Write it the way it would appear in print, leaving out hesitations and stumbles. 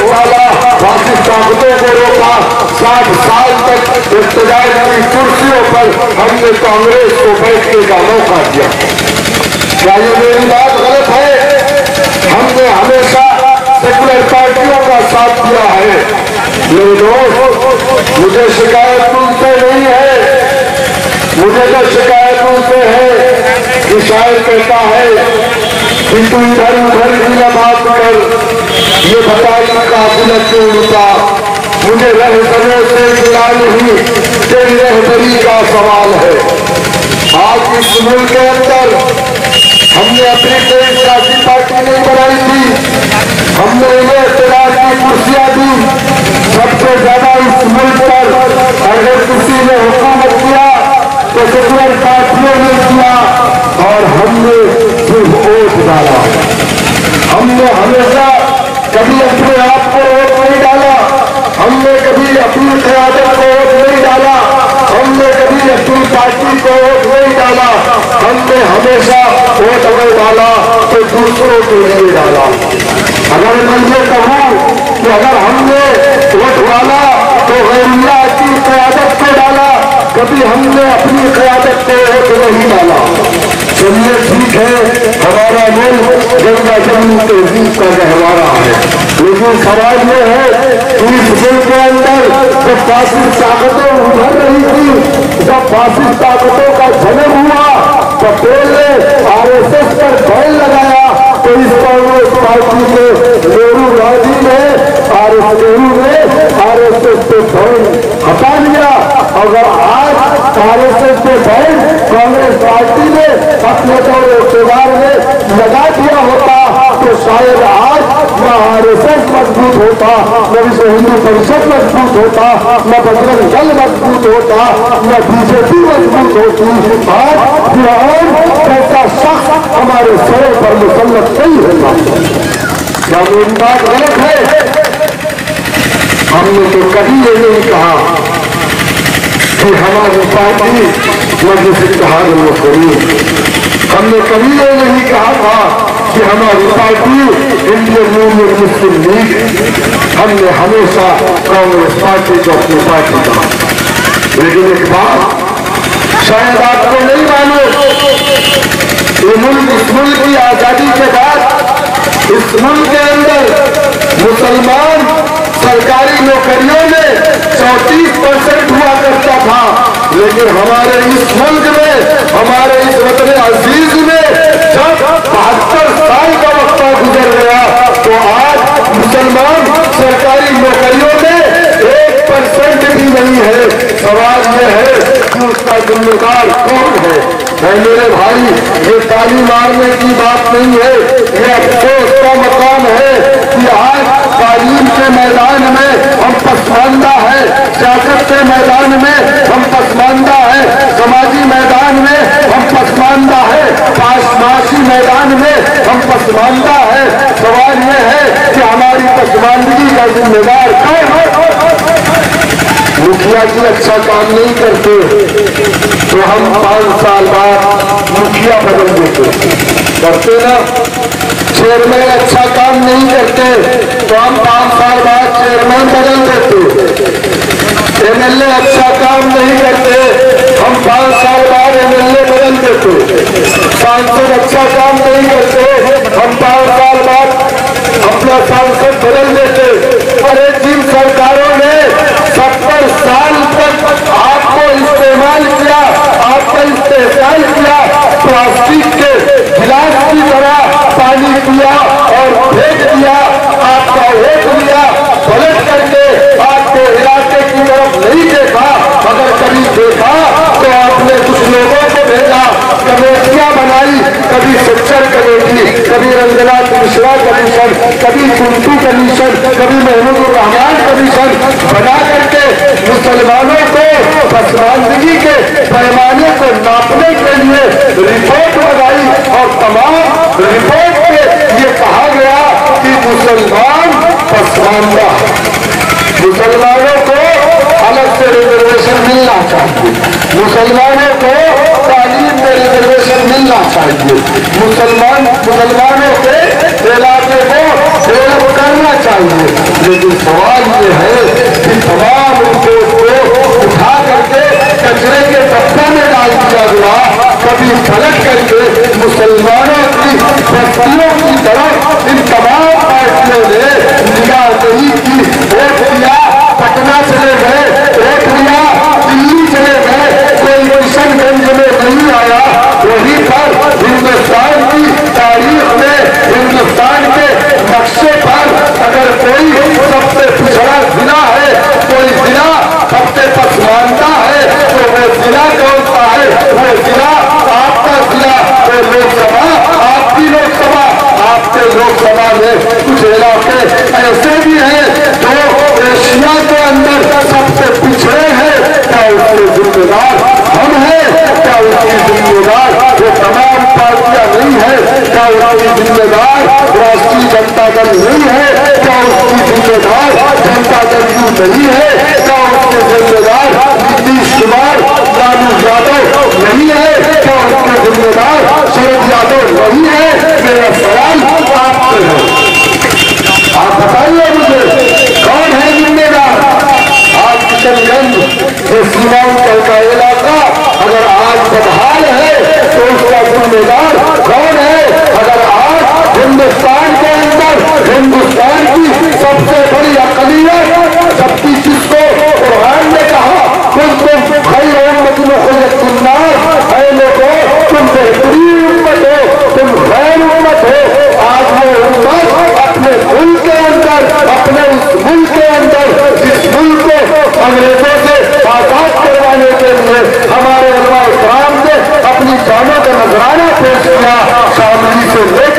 डाला, फासिस्ट ताकतों को रोका। 60 साल तक इक़्तिदार की कुर्सियों पर हमने कांग्रेस को बैठने का मौका दिया। क्या ये मेरी बात गलत है? हमने हमेशा सेकुलर पार्टियों का साथ दिया है। मेरे दोस्त, मुझे शिकायत तुमसे नहीं है, मुझे तो शिकायत तुमसे है कि शायद कहता है कि तू इधर उधर की न बात कर, ये बताई काफिलत क्यों रुका। मुझे रहबरों से गिला नहीं, तेरी रहबरी का सवाल है। आज इस मुल्क के अंदर हमने अपनी कोई सियासी पार्टी नहीं बनाई थी, हमने ये इक़्तिदार की कुर्सियां दी। सबसे ज्यादा इस मुल्क पर अगर किसी ने हुकूमत किया तो सेकुलर पार्टियों ने किया, और हमने सिर्फ वोट डाला। हमने हमेशा कभी अपने आप को वोट नहीं डाला, हमने कभी अपनी क़यादत को वोट नहीं डाला, हमने कभी अपनी पार्टी को वोट नहीं डाला। हमने हमेशा वोट अगर डाला तो दूसरों के लिए डाला। अगर मैं ये कहूँ कि अगर हमने वोट डाला तो गैरिया की क़यादत को डाला, कभी हमने अपनी क़यादत को वोट नहीं डाला। चलिए ठीक है, हमारा मुल्क गंगा जमुना तहजीब का गहवारा है, लेकिन सवाल ये है कि इस मुल्क के अंदर जब फासिस्ट ताकतें उभर रही थी, जब फासिस्ट ताकतों का जन्म हुआ, तो पहले RSS पर बैन लगाया, तो इस कांग्रेस पार्टी के नेहरू गांधी ने RSS पे बैन हटा दिया। अगर आज RSS पे बैन कांग्रेस पार्टी ने अपने दौर इक़्तिदार में लगा दिया होता तो शायद आज न RSS मजबूत होता, न विश्व हिंदू परिषद मजबूत होता, न बजरंग दल मजबूत होता, न BJP मजबूत होती। आज फिरौन ऐसा शख्स हमारे सर पर मुसल्लत नहीं होता। क्या मेरी बात गलत है? हमने तो कभी ये नहीं कहा कि हमारी पार्टी मजलिस इत्तेहाद मुस्लिमीन, हमने कभी ये नहीं कहा था कि हमारी पार्टी इंडियन यूनियन मुस्लिम लीग। हमने हमेशा कांग्रेस पार्टी को अपनी पार्टी कहा। लेकिन एक बात शायद आपको नहीं मालूम, इस मुल्क की आजादी के बाद इस मुल्क के अंदर मुसलमान सरकारी नौकरियों में 34% हुआ करता था, लेकिन हमारे इस मुल्क में, हमारे इस वतन अजीज में जब 72 साल का वक्त गुजर गया तो आज मुसलमान सरकारी नौकरियों में 1% भी नहीं है। सवाल यह है कि उसका जिम्मेदार कौन है? मेरे भाई, ये ताली मारने की बात नहीं है, ये अफसोस का मकाम है कि आज तालीम के मैदान में हम पसमानदा है, सियासत के मैदान में हम पसमानदा है, समाजी मैदान में हम पसमानदा है, माशी मैदान में हम पसमानदा है। सवाल यह है कि हमारी पसमानदगी का जिम्मेदार कौन है? मुखिया जी अच्छा काम नहीं करते तो हम 5 साल बाद मुखिया बदल देते, करते ना। चेयरमैन अच्छा काम नहीं करते तो हम 5 साल बाद चेयरमैन बदल देते। MLA अच्छा काम नहीं करते, हम 5 साल बाद MLA बदल देते। सांसद अच्छा काम नहीं करते, हम 5 साल बाद अपना सांसद बदल देते। अरे जिन सरकारों ने 70 साल तक आपको इस्तेमाल किया, आपका इस्तेमाल किया, प्लास्टिक के गिलास की तरह पानी पिया और फेंक दिया, आपका वोट लिया, पलट करके आपको इलाके की तरफ नहीं देखा। अगर कभी देखा तो आपने कुछ लोगों को भेजा, कमेटियां बनाई, कभी शिक्षण कमेटी, कभी रंगनाथ मिश्रा कमीशन, कभी कुंटू कमीशन, कभी महमूदुर रहमान कमीशन बना करके मुसलमानों को पसमानदगी के पैमाने को नापने के लिए रिपोर्ट बनाई और तमाम रिपोर्ट में ये कहा गया कि मुसलमान पसमानदा, मुसलमानों को अलग से रिजर्वेशन मिलना चाहिए, मुसलमानों को तालीम में रिजर्वेशन मिलना चाहिए, मुसलमानों के इलाके को डेवलप करना चाहिए। लेकिन सवाल ये है कि तमाम उनको उठा करके कचरे के डब्बे में डाल दिया गया, कभी पलट करके मुसलमानों की बस्तियों की तरफ इन तमाम पार्टियों ने निगाह नहीं की। वोट दिया, पटना चले गए, वोट दिया, दिल्ली चले गए, कोई किशनगंज में नहीं आया। वहीं पर हिंदुस्तान की तारीख में, हिंदुस्तान के नक्शे पर अगर कोई सबसे पिछड़ा जिला है, कोई जिला सबसे पसमानता है, तो वो जिला कौन सा है? वो जिला आपका जिला, वो लोकसभा, आपकी लोकसभा। आपके लोकसभा में कुछ इलाके ऐसे भी हैं जो एशिया के अंदर सबसे पिछड़े हैं। क्या उसके जिम्मेदार हम हैं? क्या उसकी जिम्मेदार वो तमाम पार्टियां नहीं है? क्या उसकी जिम्मेदार राष्ट्रीय जनता दल नहीं है? क्या उसकी जिम्मेदार जनता दल नहीं है? क्या उसके जिम्मेदार नीतीश कुमार, लालू यादव नहीं है? क्या उसके जिम्मेदार शरद यादव नहीं है? मेरा सवाल आपसे है, आप बताइए मुझे कौन है जिम्मेदार? आज किशनगंज जो सीमांचल का इलाका अगर आज बदहाल है तो उसका जिम्मेदार कौन है? अगर आज हिंदुस्तान के अंदर हिंदुस्तान की सबसे बड़ी अक़लियत, जबकि जिसको कुरान ने कहा तुम खैर उम्मतिन उखरिजत लिन्नास, ऐ लोगों तुम बेहतरीन उम्मत हो, तुम खैर उम्मत हो। आज वो उम्मत अपने मुल्क के अंदर, अपने उस मुल्क के अंदर जिस मुल्क को अंग्रेजों से आजाद करवाने के लिए हमारे उलमा इकराम ने अपनी जानों का नजराना पेश किया, शामली से लेकर